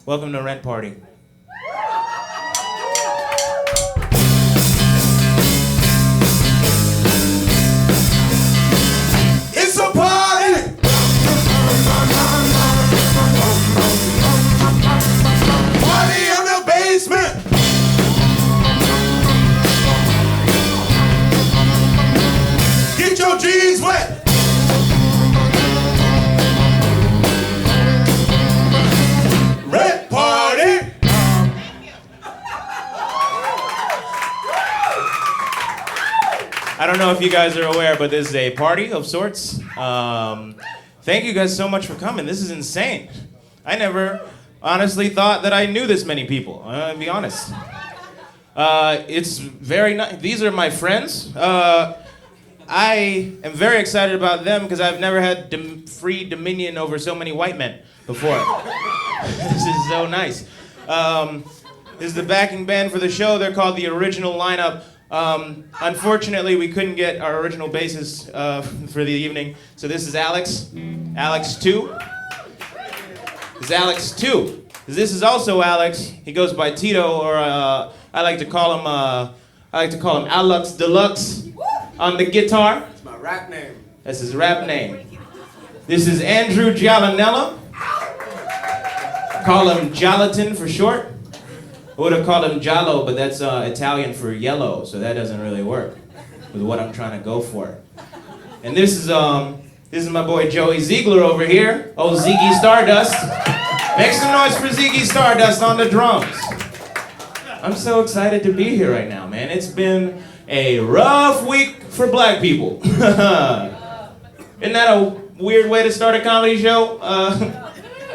Welcome to Rent Party. It's a party! Party in the basement! Get your jeans wet! Red party! I don't know if you guys are aware, but this is a party of sorts. Thank you guys so much for coming. This is insane. I never honestly thought that I knew this many people, to be honest. It's very nice. These are my friends. I am very excited about them because I've never had free dominion over so many white men before. This is so nice. This is the backing band for the show. They're called the Original Lineup. Unfortunately, we couldn't get our original bassist for the evening, so this is Alex. Alex 2. This is Alex 2. This is also Alex. He goes by Tito, or I like to call him Alex Deluxe on the guitar. That's my rap name. That's his rap name. This is Andrew Gialanella. Call him Gelatin for short. I would have called him Giallo, but that's Italian for yellow, so that doesn't really work with what I'm trying to go for. And this is my boy Joey Ziegler over here. Oh, Ziggy Stardust. Make some noise for Ziggy Stardust on the drums. I'm so excited to be here right now, man. It's been a rough week for black people. Isn't that a weird way to start a comedy show?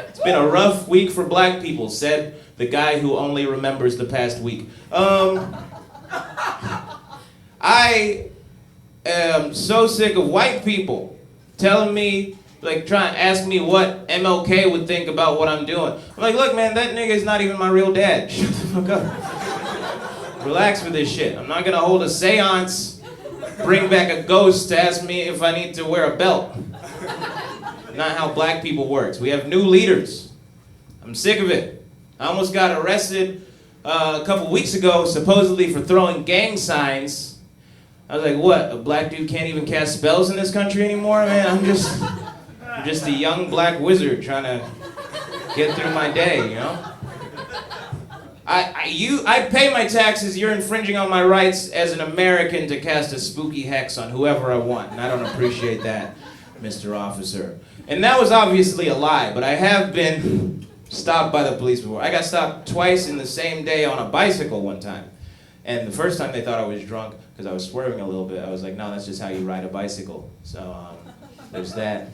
It's been a rough week for black people, said the guy who only remembers the past week. I am so sick of white people telling me, like, trying to ask me what MLK would think about what I'm doing. I'm like, look, man, that nigga is not even my real dad. Shut the fuck up. Relax with this shit. I'm not gonna hold a seance, bring back a ghost to ask me if I need to wear a belt. Not how black people works. We have new leaders. I'm sick of it. I almost got arrested a couple weeks ago, supposedly for throwing gang signs. I was like, what? A black dude can't even cast spells in this country anymore? Man, I'm just a young black wizard trying to get through my day, you know? I pay my taxes. You're infringing on my rights as an American to cast a spooky hex on whoever I want, and I don't appreciate that, Mr. Officer. And that was obviously a lie, but I have been stopped by the police before. I got stopped twice in the same day on a bicycle one time. And the first time they thought I was drunk because I was swerving a little bit. I was like, no, that's just how you ride a bicycle. So there's that.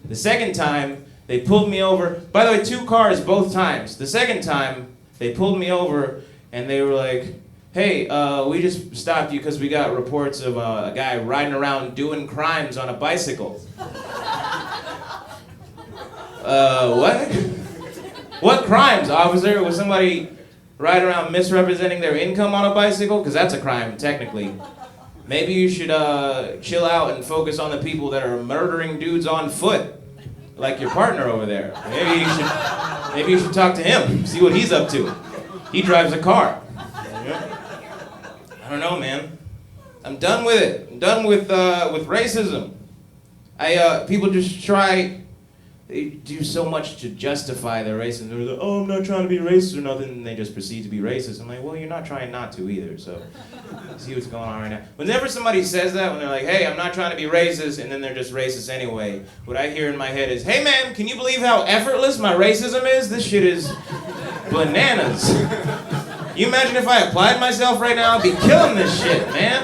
The second time, they pulled me over. By the way, 2 cars both times. The second time, they pulled me over and they were like, hey, we just stopped you because we got reports of a guy riding around doing crimes on a bicycle. What? What crimes, officer? Was somebody riding around misrepresenting their income on a bicycle? Because that's a crime, technically. Maybe you should chill out and focus on the people that are murdering dudes on foot, like your partner over there. Maybe you should talk to him, see what he's up to. He drives a car. I don't know, man. I'm done with it. I'm done with racism. People just try. They do so much to justify their racism. They're like, oh, I'm not trying to be racist or nothing, and they just proceed to be racist. I'm like, well, you're not trying not to either, so see what's going on right now. Whenever somebody says that, when they're like, hey, I'm not trying to be racist, and then they're just racist anyway, what I hear in my head is, hey, man, can you believe how effortless my racism is? This shit is bananas. You imagine if I applied myself right now, I'd be killing this shit, man.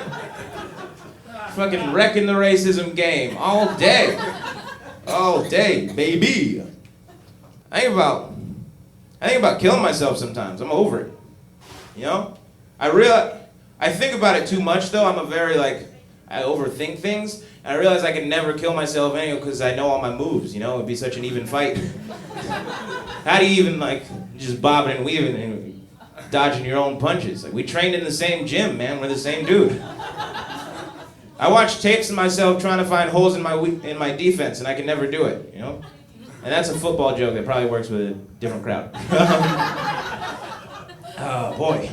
Fucking wrecking the racism game all day. All day, baby. I think about killing myself sometimes. I'm over it. You know? I think about it too much though. I overthink things. And I realize I can never kill myself anyway because I know all my moves, you know? It'd be such an even fight. How do you even just bobbing and weaving and dodging your own punches? Like, we trained in the same gym, man. We're the same dude. I watch tapes of myself trying to find holes in my defense, and I can never do it, you know? And that's a football joke that probably works with a different crowd. Oh boy.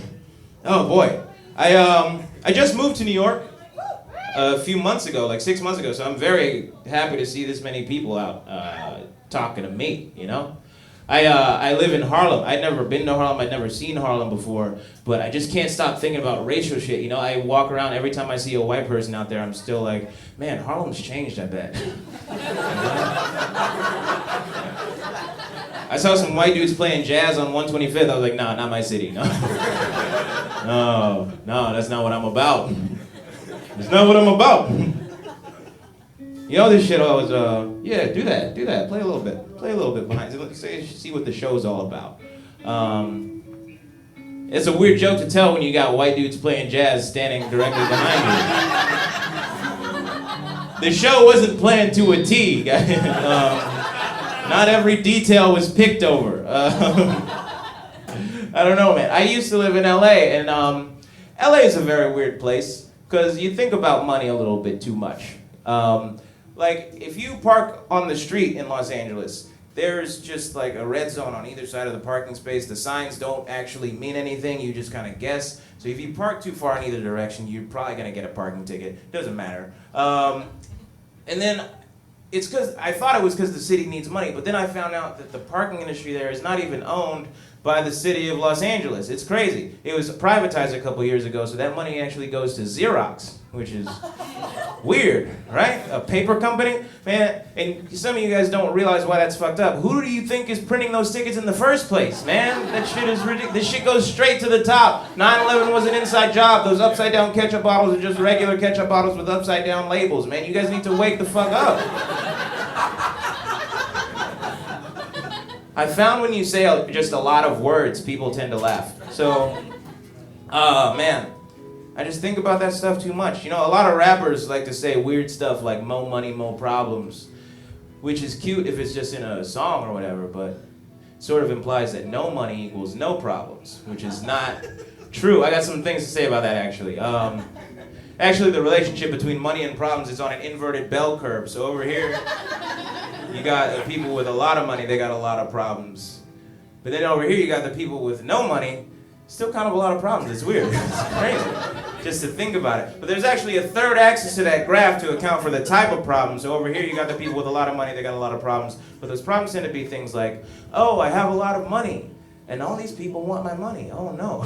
I just moved to New York a few months ago, like 6 months ago, so I'm very happy to see this many people out talking to me, you know? I live in Harlem. I'd never been to Harlem. I'd never seen Harlem before, but I just can't stop thinking about racial shit. You know, I walk around, every time I see a white person out there, I'm still like, man, Harlem's changed, I bet. I saw some white dudes playing jazz on 125th. I was like, nah, not my city. No, no, that's not what I'm about. That's not what I'm about. You know this shit always, yeah, do that. Play a little bit behind. See what the show's all about. It's a weird joke to tell when you got white dudes playing jazz standing directly behind you. The show wasn't planned to a T, guys. Not every detail was picked over. I don't know, man. I used to live in LA, and LA is a very weird place because you think about money a little bit too much. Like, if you park on the street in Los Angeles, there's just like a red zone on either side of the parking space. The signs don't actually mean anything. You just kind of guess. So if you park too far in either direction, you're probably going to get a parking ticket. Doesn't matter. And then it's because I thought it was because the city needs money, but then I found out that the parking industry there is not even owned by the city of Los Angeles. It's crazy. It was privatized a couple years ago, so that money actually goes to Xerox, which is weird, right? A paper company? Man, and some of you guys don't realize why that's fucked up. Who do you think is printing those tickets in the first place, man? That shit is ridiculous. This shit goes straight to the top. 9/11 was an inside job. Those upside down ketchup bottles are just regular ketchup bottles with upside down labels, man. You guys need to wake the fuck up. I found when you say just a lot of words, people tend to laugh. So, man, I just think about that stuff too much. You know, a lot of rappers like to say weird stuff like mo money, mo problems, which is cute if it's just in a song or whatever, but sort of implies that no money equals no problems, which is not true. I got some things to say about that, actually. Actually, the relationship between money and problems is on an inverted bell curve. So over here, you got the people with a lot of money, they got a lot of problems. But then over here, you got the people with no money, still kind of a lot of problems. It's weird. It's crazy just to think about it. But there's actually a third axis to that graph to account for the type of problem. So over here, you got the people with a lot of money, they got a lot of problems. But those problems tend to be things like, oh, I have a lot of money, and all these people want my money. Oh, no.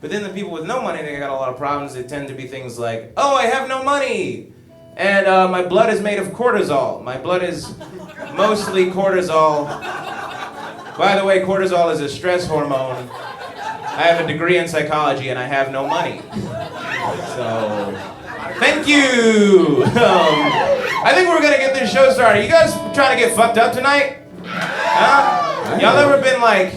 But then the people with no money, they got a lot of problems. They tend to be things like, oh, I have no money, and my blood is made of cortisol. My blood is mostly cortisol. By the way, cortisol is a stress hormone. I have a degree in psychology, and I have no money. So, thank you. I think we're gonna get this show started. You guys trying to get fucked up tonight? Huh? Y'all ever been like?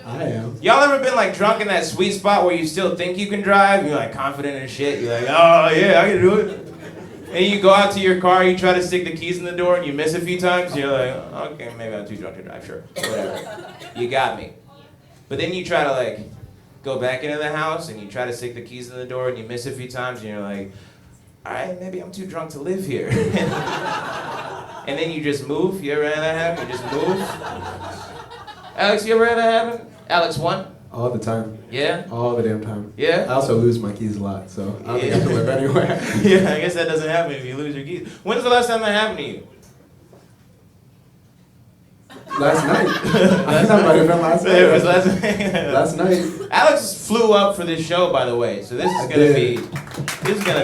I am. Y'all ever been like drunk in that sweet spot where you still think you can drive? You're like confident and shit. You're like, oh yeah, I can do it. And you go out to your car, you try to stick the keys in the door, and you miss a few times. You're like, okay, maybe I'm too drunk to drive. Sure, whatever. You got me. But then you try to like go back into the house, and you try to stick the keys in the door, and you miss a few times, and you're like, all right, maybe I'm too drunk to live here. And then you just move. You ever had that happen? You just move. Alex, you ever had that happen? Alex 1? All the time. Yeah? All the damn time. Yeah? I also lose my keys a lot, so I don't think I can live anywhere. Yeah, I guess that doesn't happen if you lose your keys. When's the last time that happened to you? Last night. That might have been last night. It was last night. Alex flew up for this show, by the way, so this is gonna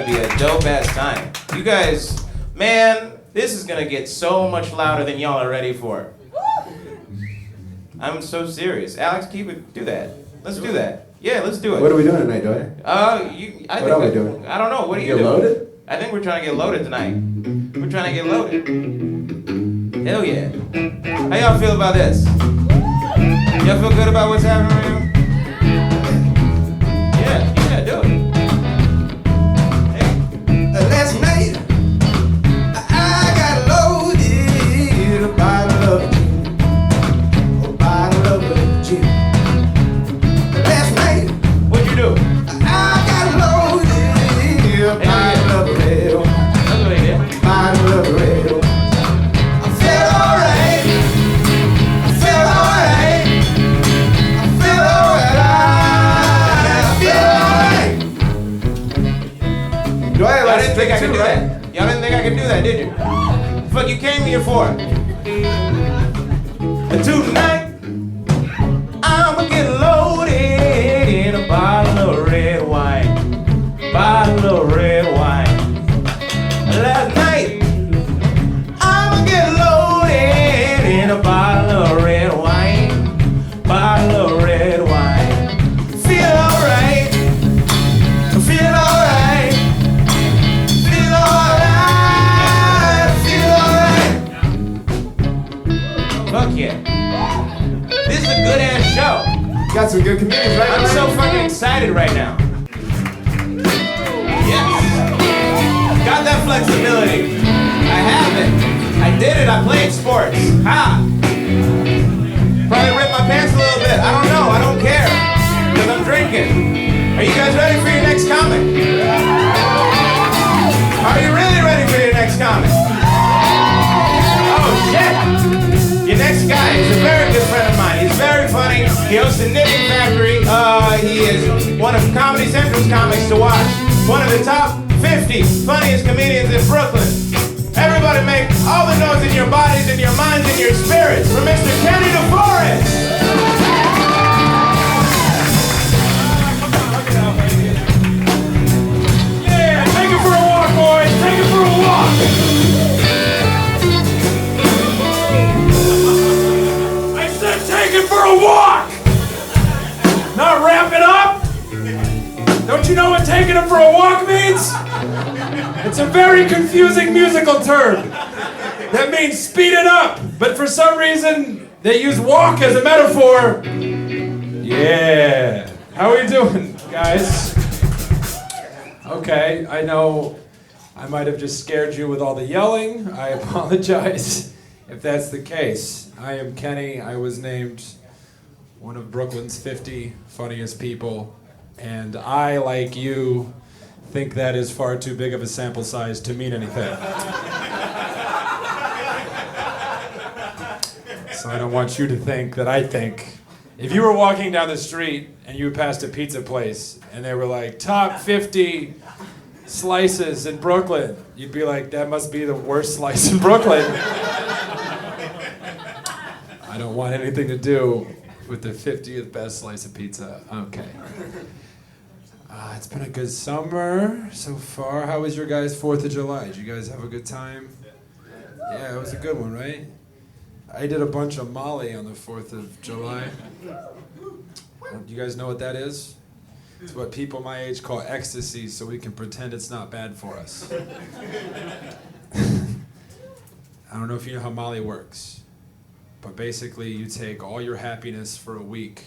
be a dope ass time. You guys, man, this is gonna get so much louder than y'all are ready for. I'm so serious. Alex, do that. Let's do that. Yeah, let's do it. What are we doing tonight, Doye? What are we doing? I don't know. What are you get doing? Loaded? I think we're trying to get loaded tonight. We're trying to get loaded. Hell yeah. How y'all feel about this? Y'all feel good about what's happening right now? Yeah, do it. Hey. Last night, I got loaded a bottle of gin. Last night, What'd you do? I got loaded a bottle of red. That's what he did. Bottle of red. I felt alright. did you? Fuck you came here for? Tonight, I'ma get loaded in a bottle of red wine. Bottle of red wine. Last night, I'ma get loaded in a bottle of red wine. Bottle of red wine. Feel alright. Feel alright. Feel alright. Feel alright. Fuck yeah. This is a good ass show. Got some good comedians, right? I'm so fucking excited right now. Yes. Got that flexibility. I have it. I did it. I played sports. Ha! Probably ripped my pants a little bit. I don't know. I don't care. Because I'm drinking. Are you guys ready for your next comic? Are you really ready for your next comic? Oh, shit. Your next guy is a very good friend of mine. He's very funny. He hosts the Knitting Factory. He is one of Comedy Central's comics to watch. One of the top 50 funniest comedians in Brooklyn. Everybody make all the noise in your bodies, in your minds, in your spirits for Mr. Kenny DeForest. Yeah, take it for a walk, boys. Take it for a walk. I said take it for a walk. Not wrap it up. Don't you know what taking it for a walk means? It's a very confusing musical term. That means speed it up. But for some reason, they use walk as a metaphor. Yeah. How are we doing, guys? Okay, I know I might have just scared you with all the yelling. I apologize if that's the case. I am Kenny. I was named one of Brooklyn's 50 funniest people. And I, like you, think that is far too big of a sample size to mean anything. So I don't want you to think that I think. If you were walking down the street and you passed a pizza place and they were like, top 50 slices in Brooklyn, you'd be like, that must be the worst slice in Brooklyn. I don't want anything to do with the 50th best slice of pizza. Okay. It's been a good summer so far. How was your guys' 4th of July? Did you guys have a good time? Yeah, it was a good one, right? I did a bunch of Molly on the 4th of July. Do you guys know what that is? It's what people my age call ecstasy, so we can pretend it's not bad for us. I don't know if you know how Molly works, but basically you take all your happiness for a week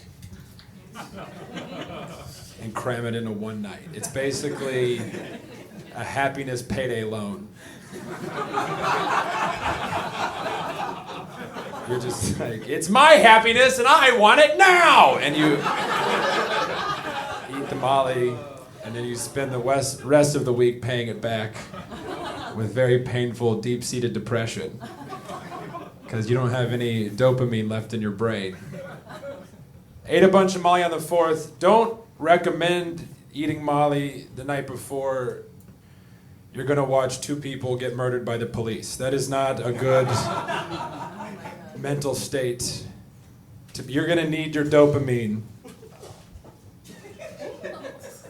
and cram it into one night. It's basically a happiness payday loan. You're just like, it's my happiness and I want it now! And you eat the Molly, and then you spend the rest of the week paying it back with very painful, deep-seated depression because you don't have any dopamine left in your brain. Ate a bunch of Molly on the 4th. Don't recommend eating Molly the night before you're gonna watch 2 people get murdered by the police. That is not a good mental state. You're gonna need your dopamine.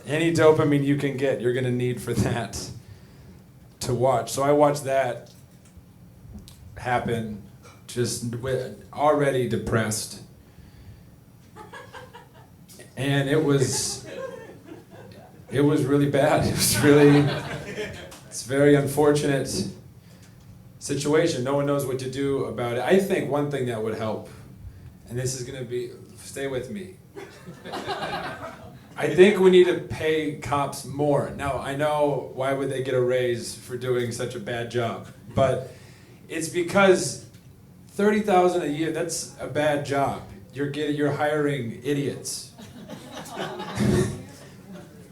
Any dopamine you can get, you're gonna need for that to watch. So I watched that happen, just already depressed. And it was really bad. It's a very unfortunate situation. No one knows what to do about it. I think one thing that would help, and this is gonna be, stay with me. I think we need to pay cops more. Now, I know why would they get a raise for doing such a bad job, but it's because $30,000 a year, that's a bad job. You're hiring idiots.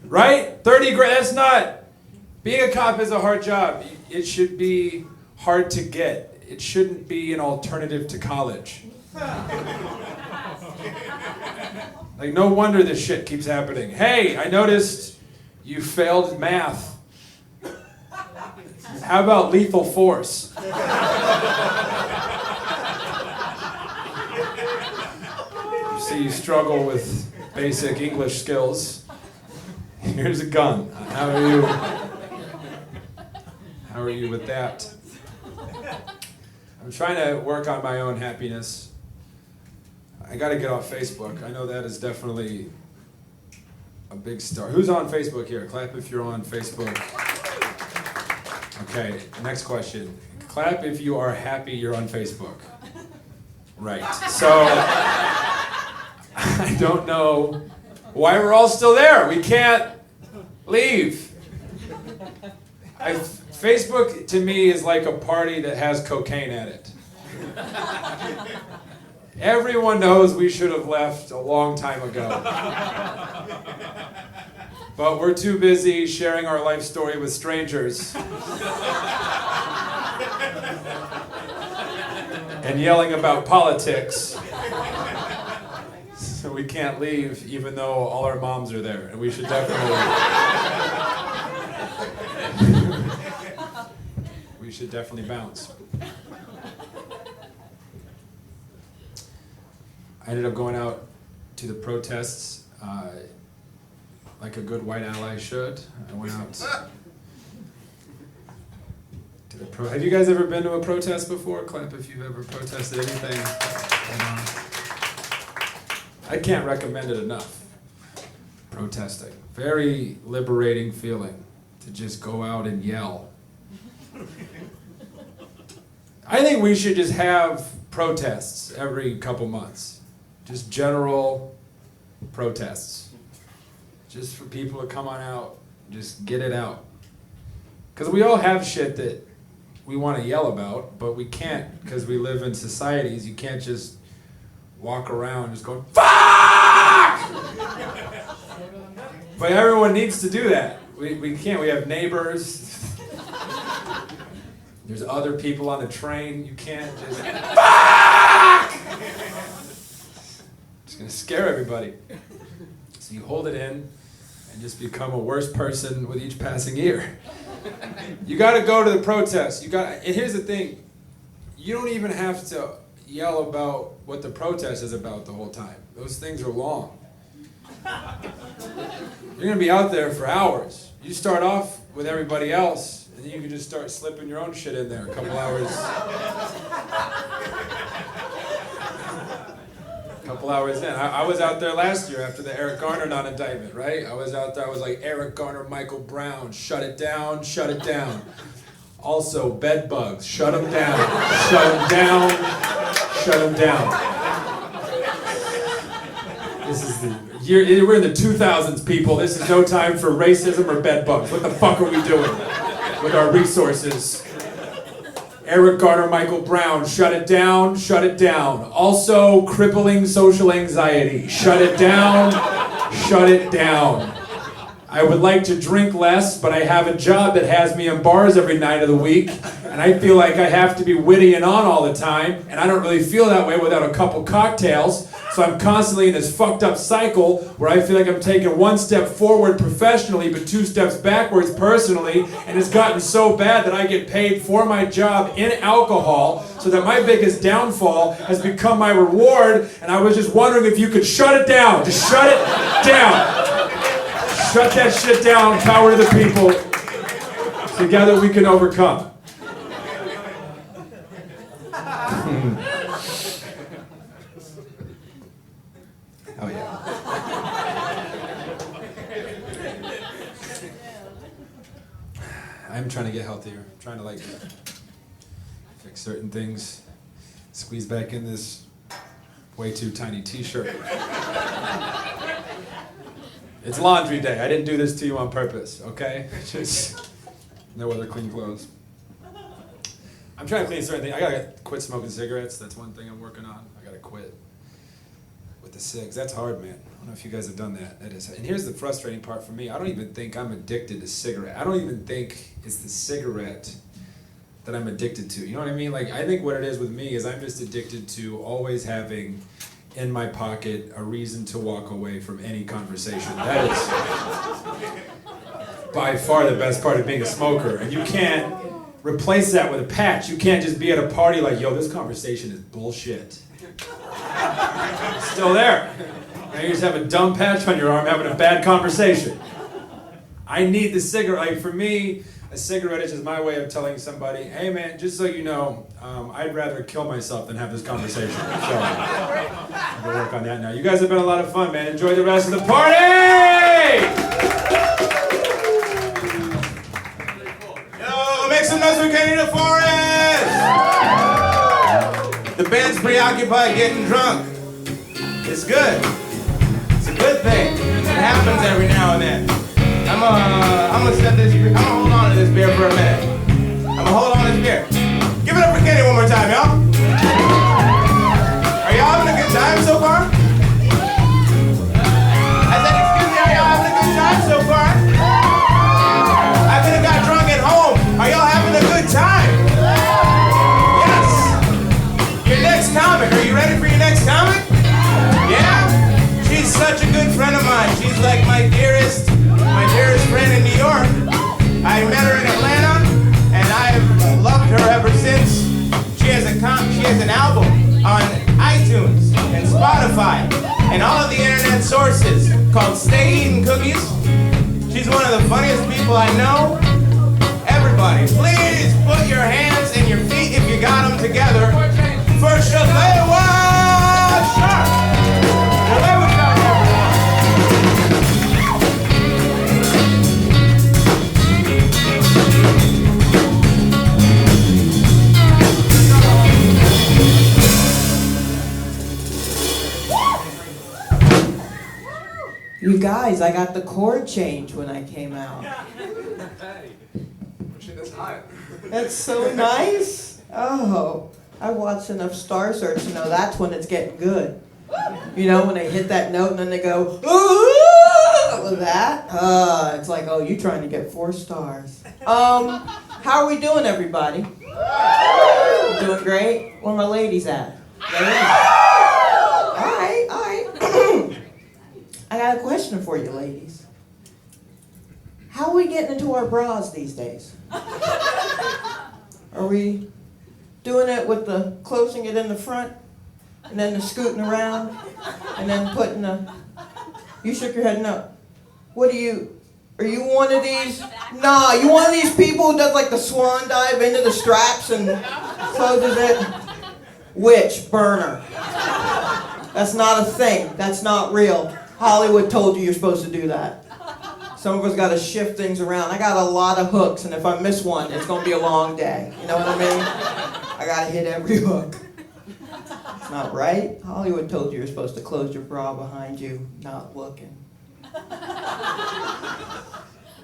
Right? 30 grand, that's not, being a cop is a hard job. It should be hard to get. It shouldn't be an alternative to college. Like, no wonder this shit keeps happening. Hey, I noticed you failed math. How about lethal force? You see you struggle with basic English skills. Here's a gun. How are you? How are you with that? I'm trying to work on my own happiness. I gotta get off Facebook. I know that is definitely a big start. Who's on Facebook here? Clap if you're on Facebook. Okay, next question. Clap if you are happy you're on Facebook. Right. So, I don't know why we're all still there. We can't leave. Facebook to me is like a party that has cocaine at it. Everyone knows we should have left a long time ago. But we're too busy sharing our life story with strangers and yelling about politics. So we can't leave even though all our moms are there. And we should definitely bounce. I ended up going out to the protests like a good white ally should. I went out to the Have you guys ever been to a protest before? Clap if you've ever protested anything. I can't recommend it enough. Protesting. Very liberating feeling to just go out and yell. I think we should just have protests every couple months. Just general protests. Just for people to come on out, just get it out. Because we all have shit that we want to yell about, but we can't because we live in societies. You can't just walk around just going, fuck! But everyone needs to do that. We can't. We have neighbors. There's other people on the train. You can't just, fuck! It's going to scare everybody. So you hold it in and just become a worse person with each passing year. You got to go to the protests. And here's the thing. You don't even have to yell about what the protest is about the whole time. Those things are long. You're going to be out there for hours. You start off with everybody else, and then you can just start slipping your own shit in there a couple hours. Couple hours in. I was out there last year after the Eric Garner non-indictment, right? I was out there, I was like, Eric Garner, Michael Brown, shut it down, shut it down. Also, bed bugs, shut them down, shut them down, shut them down. This is the year, we're in the 2000s, people. This is no time for racism or bed bugs. What the fuck are we doing with our resources? Eric Garner, Michael Brown, shut it down, shut it down. Also, crippling social anxiety, shut it down, shut it down. I would like to drink less, but I have a job that has me in bars every night of the week, and I feel like I have to be witty and on all the time, and I don't really feel that way without a couple cocktails, so I'm constantly in this fucked up cycle where I feel like I'm taking one step forward professionally, but 2 steps backwards personally, and it's gotten so bad that I get paid for my job in alcohol, so that my biggest downfall has become my reward, and I was just wondering if you could shut it down. Just shut it down. Shut that shit down, power to the people. Together we can overcome. Oh yeah. I'm trying to get healthier. I'm trying to like fix certain things. Squeeze back in this way too tiny t-shirt. It's laundry day. I didn't do this to you on purpose, okay? Just no other clean clothes. I'm trying to clean certain things. I gotta quit smoking cigarettes. That's one thing I'm working on. I gotta quit with the cigs. That's hard, man. I don't know if you guys have done that. That is. And here's the frustrating part for me. I don't even think I'm addicted to cigarette. I don't even think it's the cigarette that I'm addicted to. You know what I mean? Like, I think what it is with me is I'm just addicted to always having in my pocket a reason to walk away from any conversation. That is by far the best part of being a smoker. And you can't replace that with a patch. You can't just be at a party like, yo, this conversation is bullshit. Still there. Now you just have a dumb patch on your arm having a bad conversation. I need the cigarette. Like for me, a cigarette is just my way of telling somebody, hey man, just so you know, I'd rather kill myself than have this conversation. So I'm gonna work on that now. You guys have been a lot of fun, man. Enjoy the rest of the party! Yo, make some noise for Kenny DeForest! The band's preoccupied getting drunk. It's good. It's a good thing. It happens every now and then. I'm gonna hold on to this beer for a minute. I'm gonna hold on to this beer. Give it up for Kenny one more time, y'all. Are y'all having a good time so far? I said, excuse me, are y'all having a good time so far? I could have got drunk at home. Are y'all having a good time? Yes. Your next comic. Are you ready for your next comic? Yeah? She's such a good friend of mine. She's like my dearest friend in New York. I met her in Atlanta, and I've loved her ever since. She has an album on iTunes and Spotify and all of the internet sources called Stay Eating Cookies. She's one of the funniest people I know. Everybody, please put your hands and your feet, if you got them together, for Shalewa Sharpe. Shalewa Sharpe, everyone. You guys, I got the chord change when I came out. That's so nice. Oh, I watched enough Star Search to know that's when it's getting good. You know, when they hit that note and then they go, ooh, with that. It's like, oh, you trying to get 4 stars. How are we doing, everybody? Doing great? Where my ladies at? All right. I got a question for you, ladies. How are we getting into our bras these days? Are we doing it with the closing it in the front, and then the scooting around, and then putting the... You shook your head no. Are you one of these? Nah, you one of these people who does like the swan dive into the straps and closes it? Witch burner. That's not a thing. That's not real. Hollywood told you you're supposed to do that. Some of us got to shift things around. I got a lot of hooks, and if I miss one, it's going to be a long day. You know what I mean? I got to hit every hook. It's not right. Hollywood told you you're supposed to close your bra behind you, not looking.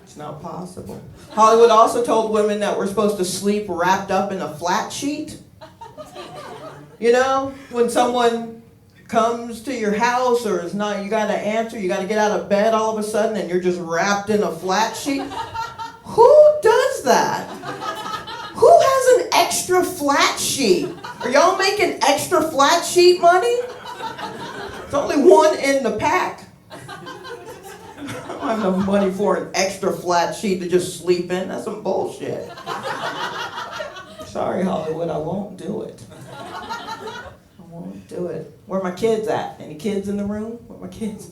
It's not possible. Hollywood also told women that we're supposed to sleep wrapped up in a flat sheet. You know, when someone comes to your house or is not, you got to answer, you got to get out of bed all of a sudden and you're just wrapped in a flat sheet. Who does that? Who has an extra flat sheet? Are y'all making extra flat sheet money? There's only one in the pack. I don't have enough money for an extra flat sheet to just sleep in. That's some bullshit. Sorry, Hollywood, I won't do it. Won't do it. Where are my kids at? Any kids in the room? Where are my kids?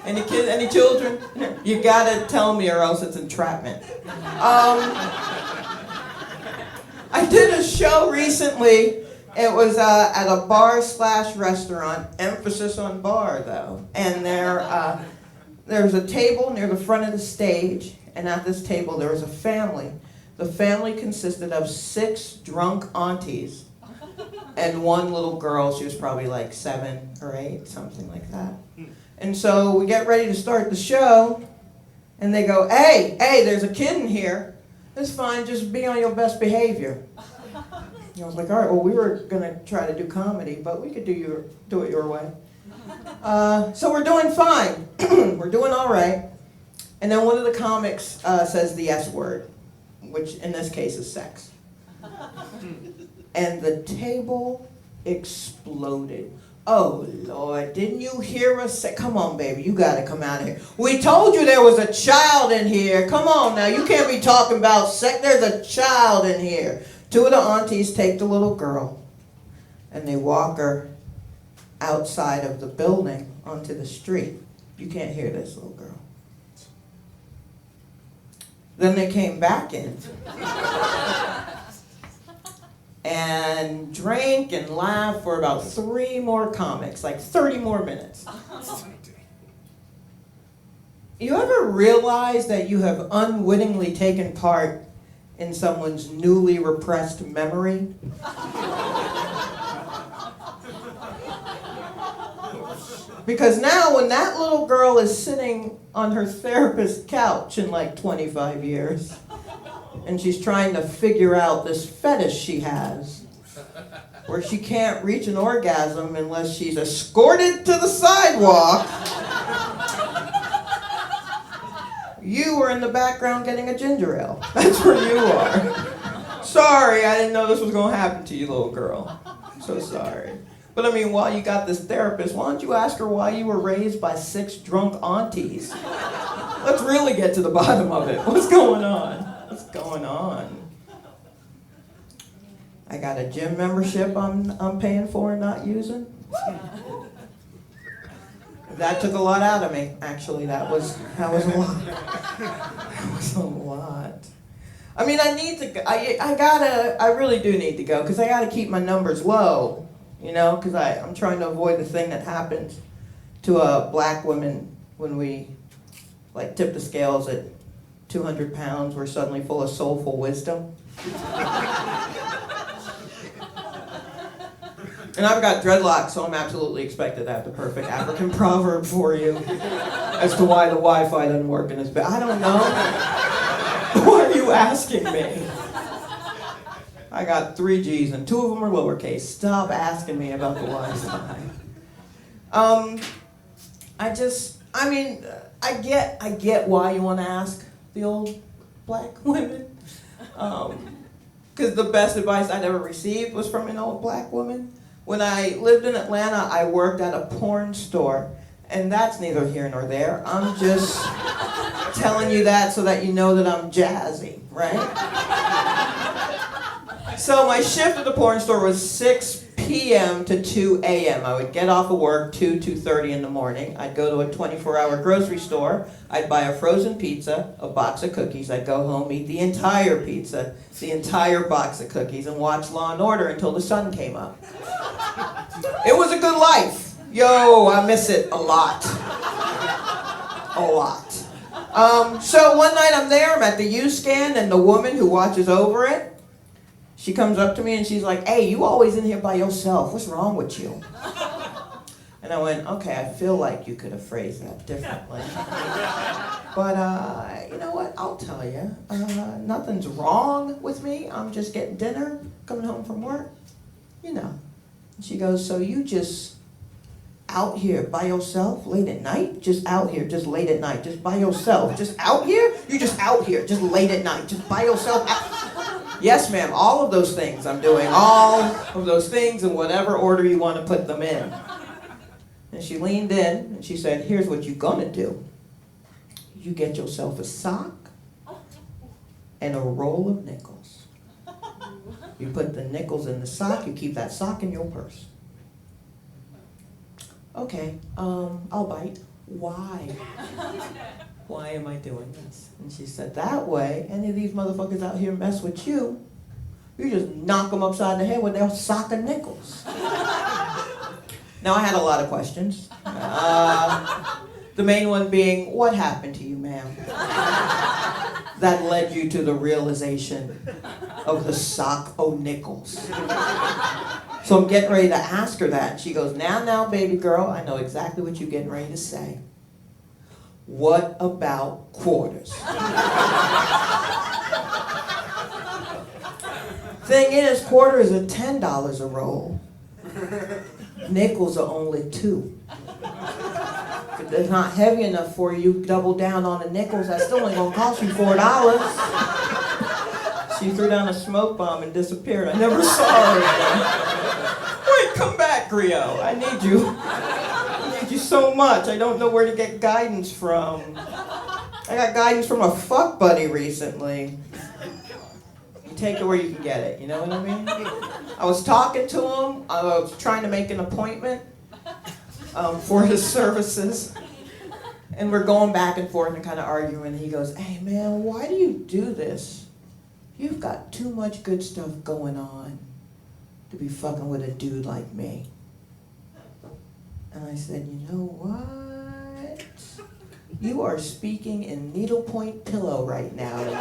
Any kids? Any children? You gotta tell me or else it's entrapment. I did a show recently. It was at a bar/restaurant. Emphasis on bar, though. And there's a table near the front of the stage. And at this table there was a family. The family consisted of 6 drunk aunties. And 1 little girl, she was probably like 7 or 8, something like that. And so we get ready to start the show, and they go, hey, there's a kid in here. It's fine, just be on your best behavior. And I was like, all right, well, we were going to try to do comedy, but we could do it your way. So we're doing fine. We're doing all right. And then one of the comics says the S word, which in this case is sex. And the table exploded. Oh, Lord, didn't you hear us say, come on, baby, you got to come out of here. We told you there was a child in here. Come on now, you can't be talking about sex. There's a child in here. Two of the aunties take the little girl, and they walk her outside of the building onto the street. You can't hear this, little girl. Then they came back in and drank and laughed for about 3 more comics, like 30 more minutes. You ever realize that you have unwittingly taken part in someone's newly repressed memory? Because now when that little girl is sitting on her therapist's couch in like 25 years, and she's trying to figure out this fetish she has, where she can't reach an orgasm unless she's escorted to the sidewalk, you were in the background getting a ginger ale. That's where you are. Sorry, I didn't know this was going to happen to you, little girl. I'm so sorry. But I mean, while you got this therapist, why don't you ask her why you were raised by 6 drunk aunties? Let's really get to the bottom of it. What's going on? What's going on? I got a gym membership I'm paying for and not using. That took a lot out of me. Actually, that was a lot. That was a lot. I mean, I need to. I really do need to go because I got to keep my numbers low. You know, because I'm trying to avoid the thing that happens to black women when we like tip the scales at 200 pounds. We're suddenly full of soulful wisdom. And I've got dreadlocks, so I'm absolutely expected to have the perfect African proverb for you as to why the Wi-Fi doesn't work in this bed. I don't know. Why are you asking me? I got 3 G's and 2 of them are lowercase. Stop asking me about the Wi-Fi. I get why you want to ask the old black women. Because the best advice I'd ever received was from an old black woman. When I lived in Atlanta, I worked at a porn store. And that's neither here nor there. I'm just telling you that so that you know that I'm jazzy, right? So my shift at the porn store was 6 p.m. to 2 a.m. I would get off of work 2:30 in the morning. I'd go to a 24-hour grocery store. I'd buy a frozen pizza, a box of cookies. I'd go home, eat the entire pizza, the entire box of cookies, and watch Law and Order until the sun came up. It was a good life. Yo, I miss it a lot. A lot. So one night I'm there, I'm at the U-Scan, and the woman who watches over it, she comes up to me and she's like, "Hey, you always in here by yourself. What's wrong with you?" And I went, "Okay, I feel like you could have phrased that differently. But you know what? I'll tell you. Nothing's wrong with me. I'm just getting dinner, coming home from work. You know." And she goes, "So you just out here by yourself late at night? Just out here, just late at night, just by yourself? Just out here? You just out here, just late at night, just by yourself?" "Yes, ma'am, all of those things I'm doing. All of those things in whatever order you want to put them in." And she leaned in and she said, "Here's what you're going to do. You get yourself a sock and a roll of nickels. You put the nickels in the sock, you keep that sock in your purse." "Okay, I'll bite." "Why? Why am I doing this?" And she said, "That way, any of these motherfuckers out here mess with you, you just knock them upside the head with their sock of nickels." Now, I had a lot of questions. The main one being, what happened to you, ma'am, that led you to the realization of the sock o' nickels? So I'm getting ready to ask her that. She goes, now, baby girl, I know exactly what you're getting ready to say. What about quarters?" Thing is, quarters are $10 a roll. Nickels are only $2. If it's not heavy enough for you, double down on the nickels. That's still only gonna cost you $4. She threw down a smoke bomb and disappeared. I never saw her again. Wait, come back. Rio. I need you. I need you so much. I don't know where to get guidance from. I got guidance from a fuck buddy recently. You take it where you can get it, you know what I mean? I was talking to him. I was trying to make an appointment for his services. And we're going back and forth and kind of arguing. And he goes, hey man, why do you do this? You've got too much good stuff going on to be fucking with a dude like me. And I said, you know what? You are speaking in needlepoint pillow right now to me.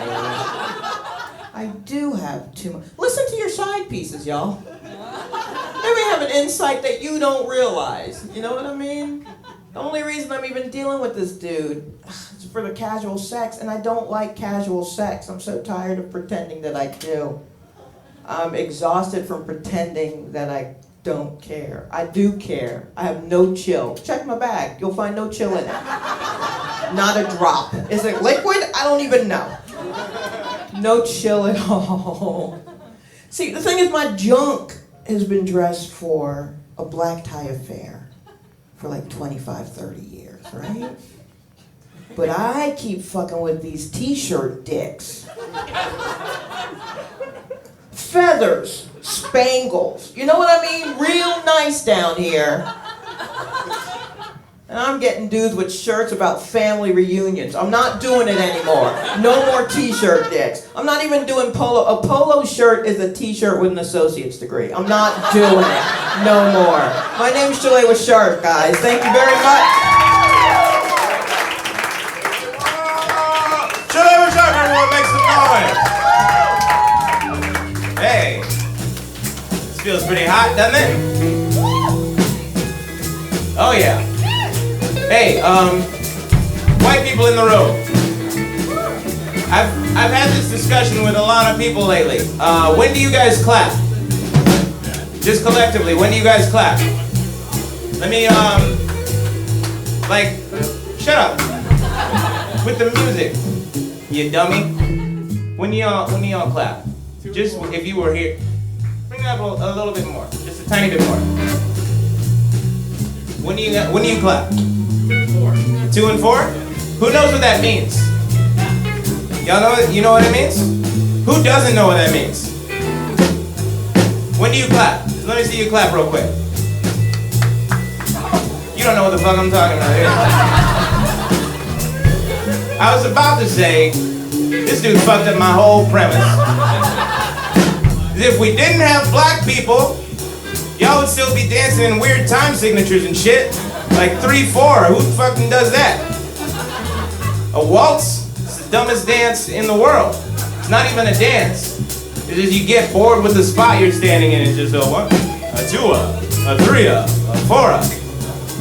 I do have too much. Listen to your side pieces, y'all. They may have an insight that you don't realize. You know what I mean? The only reason I'm even dealing with this dude is for the casual sex, and I don't like casual sex. I'm so tired of pretending that I do. I'm exhausted from pretending that I don't care. I do care. I have no chill. Check my bag. You'll find no chill in it. Not a drop. Is it liquid? I don't even know. No chill at all. See, the thing is, my junk has been dressed for a black tie affair for like 25, 30 years, right? But I keep fucking with these t-shirt dicks. Feathers, spangles, you know what I mean? Real nice down here. And I'm getting dudes with shirts about family reunions. I'm not doing it anymore. No more t-shirt dicks. I'm not even doing polo. A polo shirt is a t-shirt with an associate's degree. I'm not doing it. No more. My name's Shalewa Sharpe, guys. Thank you very much. Shalewa Sharpe, everyone, make some noise. Hey, this feels pretty hot, doesn't it? Oh yeah. Hey, white people in the room. I've had this discussion with a lot of people lately. When do you guys clap? Just collectively, when do you guys clap? Let me, shut up. With the music, you dummy. When do y'all clap? Just if you were here, bring it up a little bit more, just a tiny bit more. When do you clap? 2 and 4? Who knows what that means? Y'all know it? You know what it means? Who doesn't know what that means? When do you clap? Let me see you clap real quick. You don't know what the fuck I'm talking about here. I was about to say, this dude fucked up my whole premise. If we didn't have black people, y'all would still be dancing in weird time signatures and shit. Like 3/4, who fucking does that? A waltz? It's the dumbest dance in the world. It's not even a dance. It's just you get bored with the spot you're standing in. It's just a 1, a 2, a 3, a 4,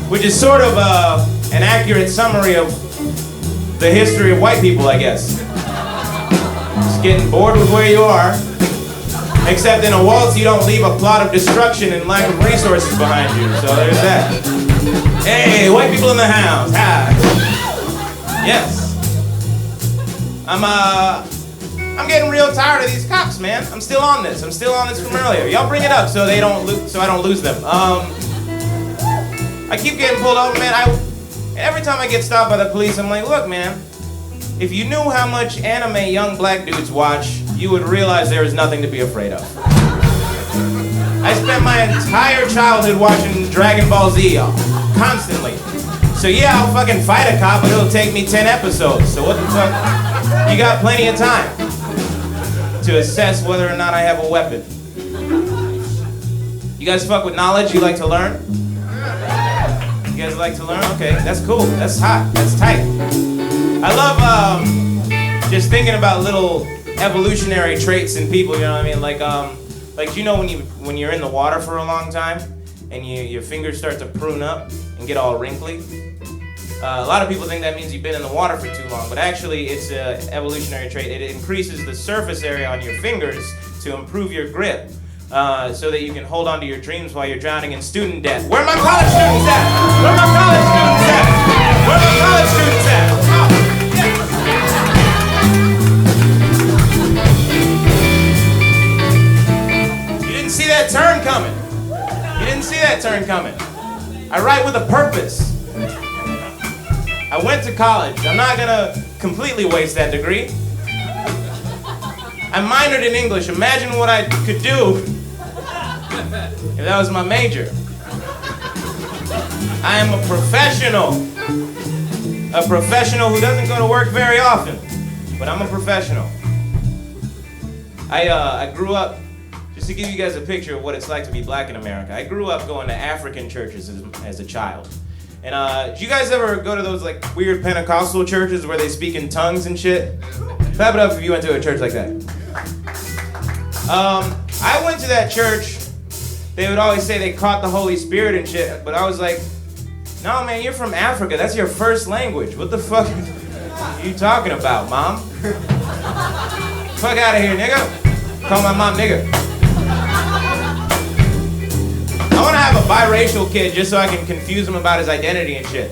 which is sort of an accurate summary of the history of white people, I guess. Just getting bored with where you are. Except in a waltz, you don't leave a plot of destruction and lack of resources behind you. So there's that. Hey, white people in the house. Hi. Yes. I'm getting real tired of these cops, man. I'm still on this. From earlier. Y'all bring it up so I don't lose them. I keep getting pulled over, man. Every time I get stopped by the police, I'm like, look, man. If you knew how much anime young black dudes watch, you would realize there is nothing to be afraid of. I spent my entire childhood watching Dragon Ball Z, constantly. So yeah, I'll fucking fight a cop, but it'll take me 10 episodes. So what the fuck? You got plenty of time to assess whether or not I have a weapon. You guys fuck with knowledge? You like to learn? You guys like to learn? Okay, that's cool. That's hot. That's tight. I love just thinking about little evolutionary traits in people. You know what I mean? Like you know when you're in the water for a long time and your fingers start to prune up and get all wrinkly. A lot of people think that means you've been in the water for too long, but actually it's an evolutionary trait. It increases the surface area on your fingers to improve your grip, so that you can hold on to your dreams while you're drowning in student debt. Where are my college students at? Where are my college students at? Where are my college students at? Oh, yeah. You didn't see that turn coming. You didn't see that turn I went to college. I'm not gonna completely waste that degree. I minored in English. Imagine what I could do if that was my major. I am a professional. A professional who doesn't go to work very often, but I'm a professional. I grew up, just to give you guys a picture of what it's like to be black in America, I grew up going to African churches as a child. And do you guys ever go to those like weird Pentecostal churches where they speak in tongues and shit? Clap it up if you went to a church like that. I went to that church. They would always say they caught the Holy Spirit and shit, but I was like, no man, you're from Africa. That's your first language. What the fuck are you talking about, mom? Fuck out of here, nigga. Call my mom nigga. I want to have a biracial kid just so I can confuse him about his identity and shit.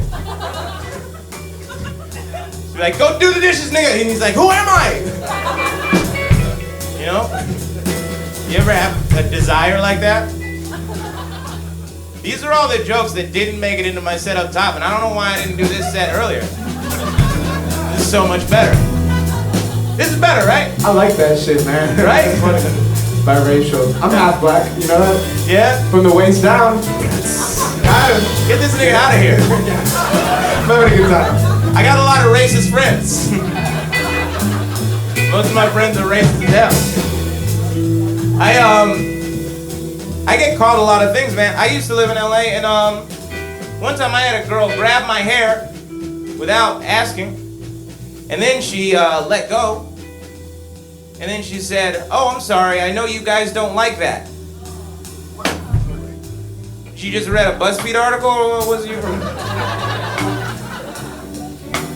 Be like, go do the dishes, nigga. And he's like, who am I? You know? You ever have a desire like that? These are all the jokes that didn't make it into my set up top, and I don't know why I didn't do this set earlier. This is so much better. This is better, right? I like that shit, man. Right? Biracial. I'm half black, you know that? Yeah? From the waist down. Get this nigga out of here. I'm having a good time. I got a lot of racist friends. Most of my friends are racist as hell. I get called a lot of things, man. I used to live in LA, and one time I had a girl grab my hair without asking, and then she let go, and then she said, oh, I'm sorry, I know you guys don't like that. She just read a BuzzFeed article, or what was you from?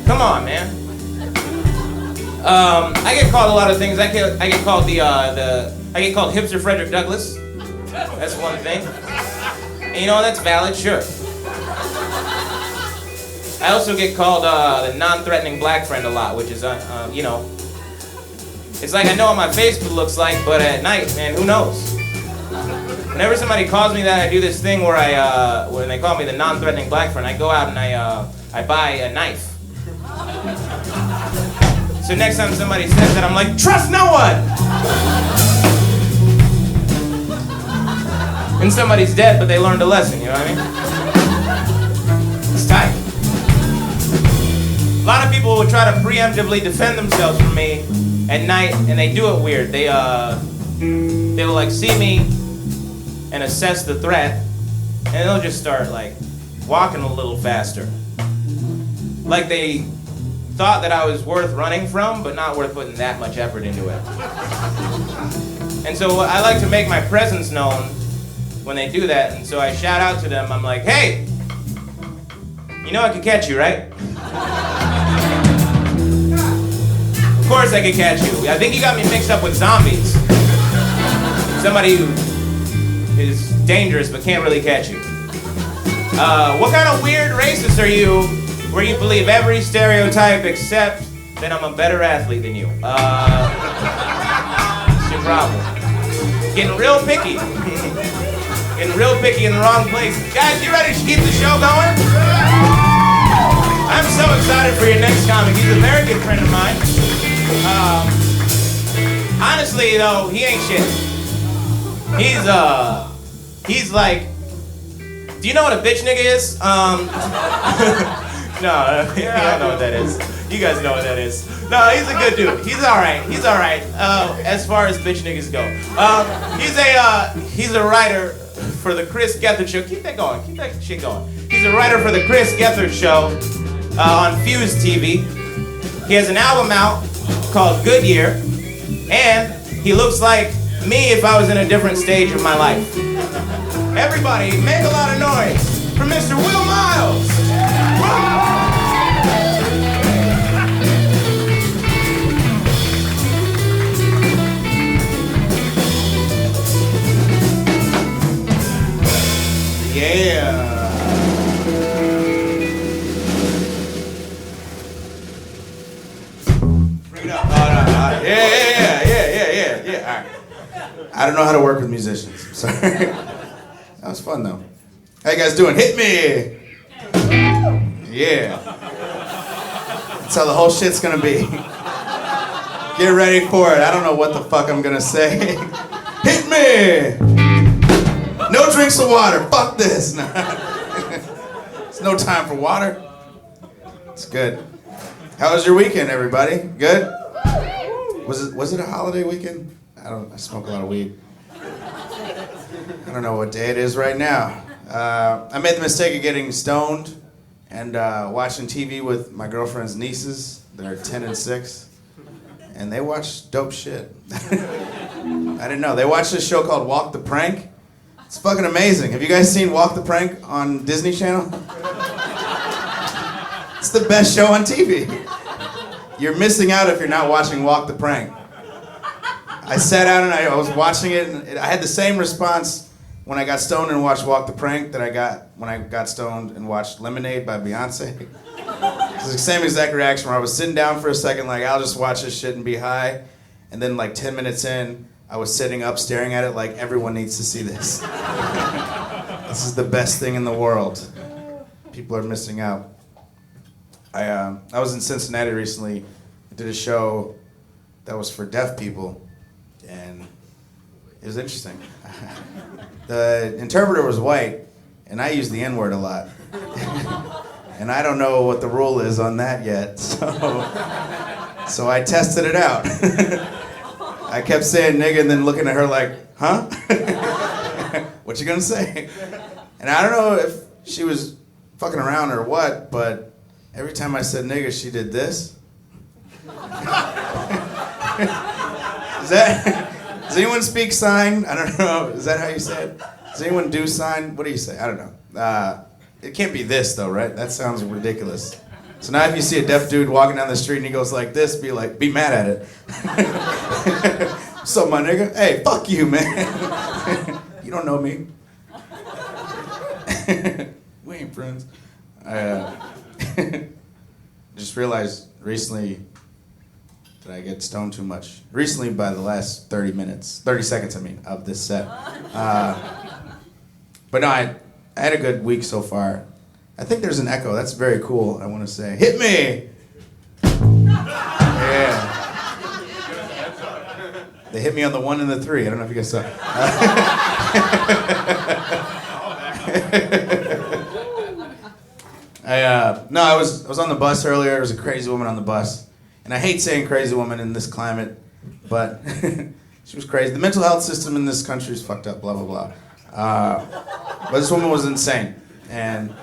Come on, man. I get called a lot of things. I get called I get called Hipster Frederick Douglass. That's one thing. And you know, that's valid, sure. I also get called the non-threatening black friend a lot, which is, you know, it's like I know what my face looks like, but at night, man, who knows? Whenever somebody calls me that, I do this thing where when they call me the non-threatening black friend, I go out and I buy a knife. So next time somebody says that, I'm like, trust no one! And somebody's dead, but they learned a lesson, you know what I mean? It's tight. A lot of people will try to preemptively defend themselves from me at night, and they do it weird. They will like see me and assess the threat, and they'll just start like walking a little faster. Like they thought that I was worth running from, but not worth putting that much effort into it. And so I like to make my presence known when they do that, and so I shout out to them. I'm like, hey, you know I could catch you, right? Of course I could catch you. I think you got me mixed up with zombies. Somebody who is dangerous but can't really catch you. What kind of weird racist are you where you believe every stereotype except that I'm a better athlete than you? It's your problem. Getting real picky. Getting real picky in the wrong place. Guys, you ready to keep the show going? I'm so excited for your next comic. He's a very good friend of mine. Honestly, though, he ain't shit. He's like, do you know what a bitch nigga is? No, you don't know what that is. You guys know what that is. No, he's a good dude. He's all right. He's all right. As far as bitch niggas go, he's a writer for the Chris Gethard show. Keep that going. Keep that shit going. He's a writer for the Chris Gethard show on Fuse TV. He has an album out called Goodyear, and he looks like me if I was in a different stage of my life. Everybody, make a lot of noise for Mr. Will Miles. Yeah. Bring it up. Oh, no. Yeah. All right. I don't know how to work with musicians. I'm sorry. That was fun though. How you guys doing? Hit me! Yeah. That's how the whole shit's gonna be. Get ready for it. I don't know what the fuck I'm gonna say. Hit me! No drinks of water. Fuck this. It's no time for water. It's good. How was your weekend, everybody? Good? Was it a holiday weekend? I smoke a lot of weed. I don't know what day it is right now. I made the mistake of getting stoned and watching TV with my girlfriend's nieces. They're 10 and 6. And they watch dope shit. I didn't know. They watched this show called Walk the Prank. It's fucking amazing. Have you guys seen Walk the Prank on Disney Channel? It's the best show on TV. You're missing out if you're not watching Walk the Prank. I sat down and I was watching it, and I had the same response when I got stoned and watched Walk the Prank that I got when I got stoned and watched Lemonade by Beyonce. It was the same exact reaction where I was sitting down for a second like, I'll just watch this shit and be high. And then like 10 minutes in, I was sitting up staring at it like, everyone needs to see this. This is the best thing in the world. People are missing out. I was in Cincinnati recently. I did a show that was for deaf people. And it was interesting. The interpreter was white, and I use the N-word a lot. And I don't know what the rule is on that yet, so I tested it out. I kept saying nigga and then looking at her like, huh? What you gonna say? And I don't know if she was fucking around or what, but every time I said nigga, she did this. Does anyone speak sign? I don't know. Is that how you say it? Does anyone do sign? What do you say? I don't know. It can't be this though, right? That sounds ridiculous. So now if you see a deaf dude walking down the street and he goes like this, be mad at it. So my nigga, hey, fuck you, man. You don't know me. We ain't friends. I just realized recently that I get stoned too much. Recently, by the last 30 seconds, of this set. But no, I had a good week so far. I think there's an echo. That's very cool, I want to say. Hit me! Yeah. They hit me on the 1 and the 3. I don't know if you guys saw. I was on the bus earlier. There was a crazy woman on the bus. And I hate saying crazy woman in this climate, but she was crazy. The mental health system in this country is fucked up, blah, blah, blah. But this woman was insane. And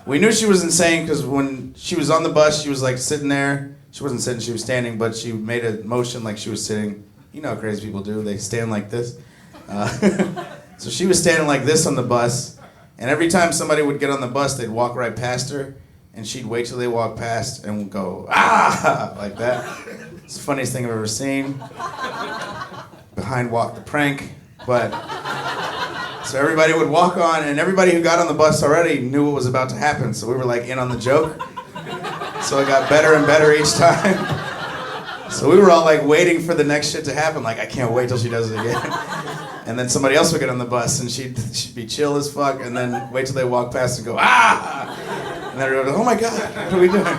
we knew she was insane because when she was on the bus, she was like sitting there. She wasn't sitting, she was standing, but she made a motion like she was sitting. You know how crazy people do, they stand like this. So she was standing like this on the bus, and every time somebody would get on the bus, they'd walk right past her, and she'd wait till they walked past and go, ah, like that. It's the funniest thing I've ever seen. Behind Walk the Prank, but so everybody would walk on, and everybody who got on the bus already knew what was about to happen, so we were like in on the joke. So it got better and better each time. So we were all like waiting for the next shit to happen, like I can't wait till she does it again. And then somebody else would get on the bus and she'd be chill as fuck, and then wait till they walk past and go, ah! And then everybody would go, oh my God, what are we doing?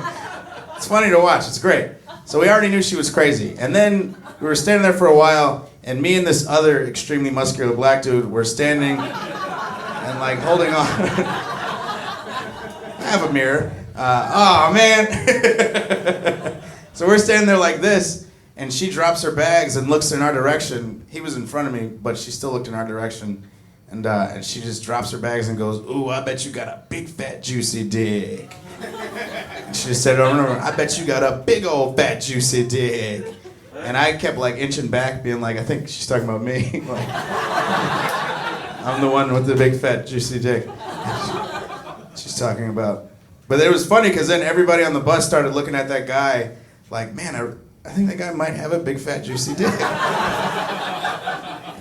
It's funny to watch, it's great. So we already knew she was crazy. And then we were standing there for a while, and me and this other extremely muscular black dude were standing and like holding on. I have a mirror. Oh man. So we're standing there like this, and she drops her bags and looks in our direction. He was in front of me, but she still looked in our direction. And she just drops her bags and goes, ooh, I bet you got a big fat juicy dick. And she just said over and over, I bet you got a big old fat juicy dick. And I kept like inching back, being like, I think she's talking about me. Like, I'm the one with the big fat juicy dick. She's talking about. But it was funny because then everybody on the bus started looking at that guy like, man, I think that guy might have a big fat juicy dick. It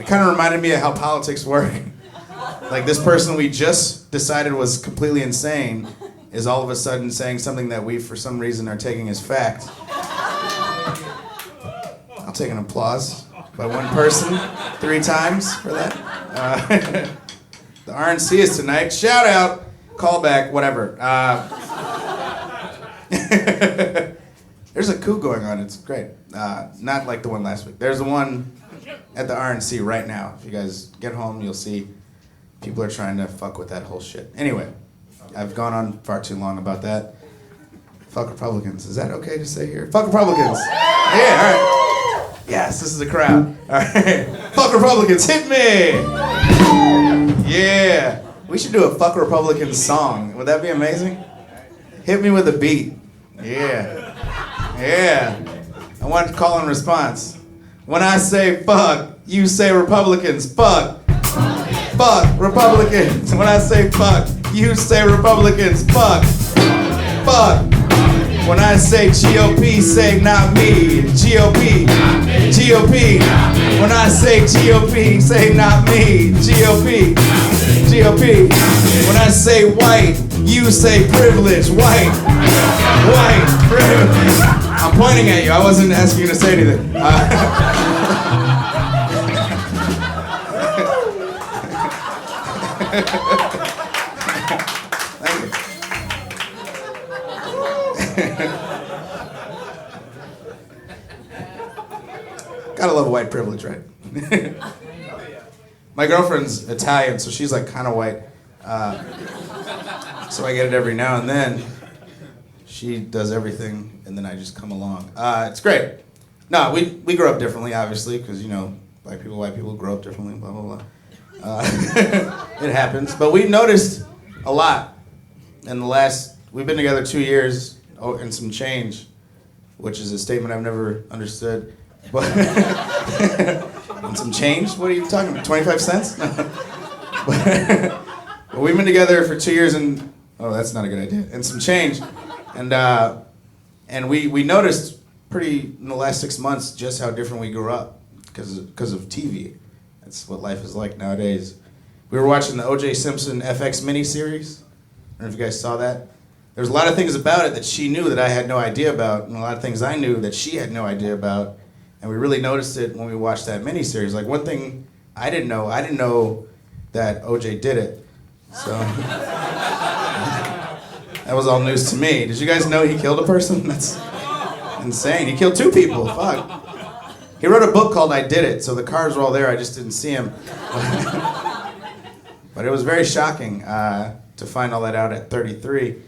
kind of reminded me of how politics work. Like this person we just decided was completely insane is all of a sudden saying something that we for some reason are taking as fact. I'll take an applause by one person 3 times for that. The RNC is tonight. Shout out, callback, whatever. There's a coup going on. It's great. Not like the one last week. There's the one at the RNC right now. If you guys get home, you'll see people are trying to fuck with that whole shit. Anyway, I've gone on far too long about that. Fuck Republicans. Is that okay to say here? Fuck Republicans. Yeah, all right. Yes, this is a crowd. All right. Fuck Republicans, hit me! Yeah. We should do a Fuck Republicans song. Would that be amazing? Hit me with a beat. Yeah. Yeah. I want to call and response. When I say fuck, you say Republicans. Fuck. Fuck Republicans. When I say fuck, you say Republicans. Fuck. Fuck. When I say GOP, say not me. GOP. GOP. When I say GOP, say not me. GOP. GOP. When I say white, you say privilege. White. White. Privilege. I'm pointing at you. I wasn't asking you to say anything. Thank you. Gotta love white privilege, right? My girlfriend's Italian, so she's like kind of white. So I get it every now and then. She does everything, and then I just come along. It's great. No, we grow up differently, obviously, because, you know, white people grow up differently, blah, blah, blah. It happens. But we've noticed a lot in the last, we've been together 2 years, and some change, which is a statement I've never understood. But and some change? What are you talking about? 25 cents? But we've been together for 2 years, and, oh, that's not a good idea. And some change. And we noticed pretty in the last 6 months just how different we grew up because of TV. That's what life is like nowadays. We were watching the O.J. Simpson FX miniseries. I don't know if you guys saw that. There's a lot of things about it that she knew that I had no idea about, and a lot of things I knew that she had no idea about. And we really noticed it when we watched that miniseries. Like, one thing I didn't know that O.J. did it. So that was all news to me. Did you guys know he killed a person? That's insane. He killed 2 people. Fuck. He wrote a book called I Did It, so the cars were all there. I just didn't see him. But it was very shocking to find all that out at 33,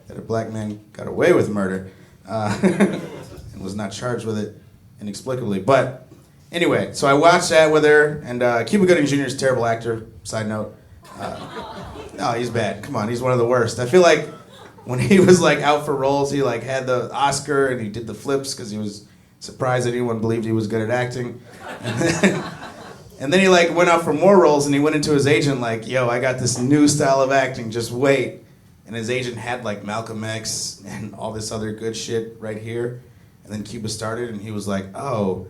that a black man got away with murder and was not charged with it inexplicably. But anyway, so I watched that with her, and Cuba Gooding Jr. is a terrible actor, side note. No, he's bad. Come on, he's one of the worst. I feel like when he was like out for roles, he like had the Oscar and he did the flips because he was surprised that anyone believed he was good at acting. And then he like went out for more roles, and he went into his agent like, yo, I got this new style of acting, just wait. And his agent had like Malcolm X and all this other good shit right here. And then Cuba started, and he was like, oh,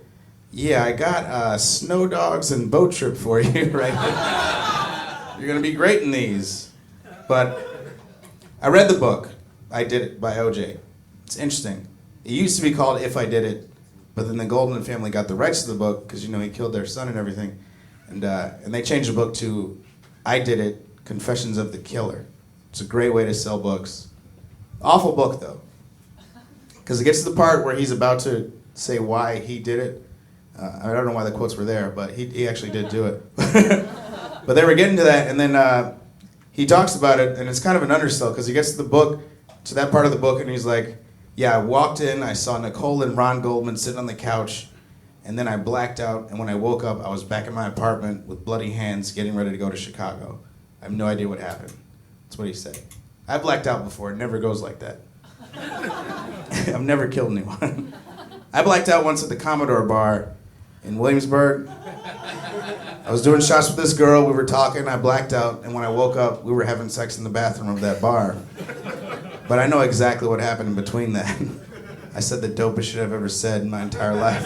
yeah, I got Snow Dogs and Boat Trip for you right here. You're gonna be great in these. But I read the book, I Did It, by O.J. It's interesting. It used to be called If I Did It, but then the Goldman family got the rights to the book because, you know, he killed their son and everything. And they changed the book to I Did It, Confessions of the Killer. It's a great way to sell books. Awful book, though. Because it gets to the part where he's about to say why he did it. I don't know why the quotes were there, but he actually did do it. But they were getting to that, and then he talks about it, and it's kind of an undersell, because he gets to the book, to that part of the book, and he's like, yeah, I walked in, I saw Nicole and Ron Goldman sitting on the couch, and then I blacked out, and when I woke up, I was back in my apartment with bloody hands getting ready to go to Chicago. I have no idea what happened. That's what he said. I blacked out before. It never goes like that. I've never killed anyone. I blacked out once at the Commodore Bar in Williamsburg. I was doing shots with this girl. We were talking. I blacked out, and when I woke up, we were having sex in the bathroom of that bar. But I know exactly what happened in between that. I said the dopest shit I've ever said in my entire life.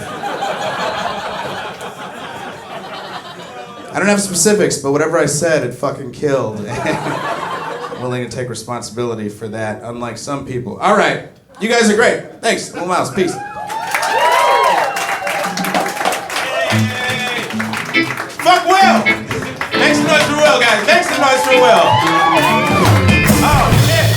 I don't have specifics, but whatever I said, it fucking killed. I'm willing to take responsibility for that, unlike some people. All right, you guys are great. Thanks, Little Mouse, peace. Fuck Will! Make some noise for Will, guys. Make some noise for Will. Oh, shit.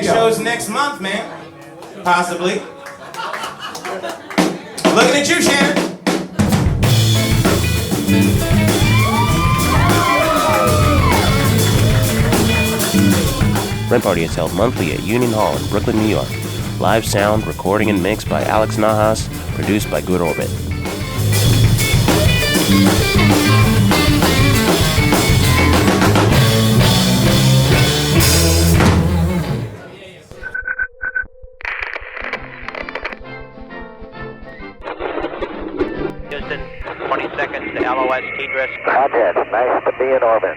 next go. show's next month, man. Possibly. Looking at you, Shannon. Rent Party is held monthly at Union Hall in Brooklyn, New York. Live sound, recording, and mix by Alex Nahas. Produced by Good Orbit. Houston, 20 seconds to LOS Tidris. Contact, nice to be in orbit.